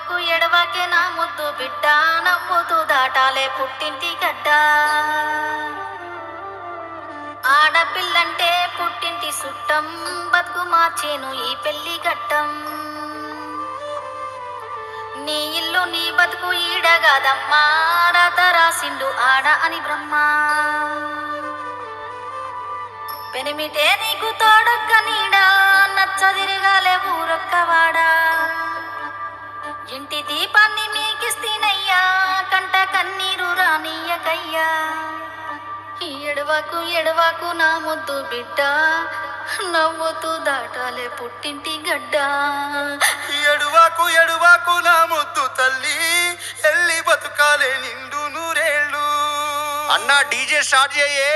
ఎడవకు ఎడవకే నా ముద్దు బిడ్డ, నవ్వుతూ దాటాలే పుట్టింటి గడ్డ. ఆడపిల్లంటే పుట్టింటి సుట్టం, బతుకు మార్చేను ఈ పెళ్లి ఘట్టం. నీ ఇల్లు నీ బతుకు ఈడగాదమ్మా, రాత రాసిండు ఆడ అని బ్రహ్మ. పెనిమిటే నీకు తోడొక్క నీడా, నచ్చదిరగాలే ఊరొక్కవాడా. ఇంటి దీపాన్ని మీకిస్తీనయ్యా, కంట కన్నీరు రానియకయ్యా. ఎడవకు ఎడవకు నా ముద్దు బిడ్డ, నవ్వుతూ దాటాలే పుట్టింటి గడ్డ. ఎడువాకు ఎడువాకు నా ముద్దు తల్లి, ఎల్లి బతుకాలే నిండు నూరేళ్ళు. అన్నా డీజే స్టార్ట్ చేయే.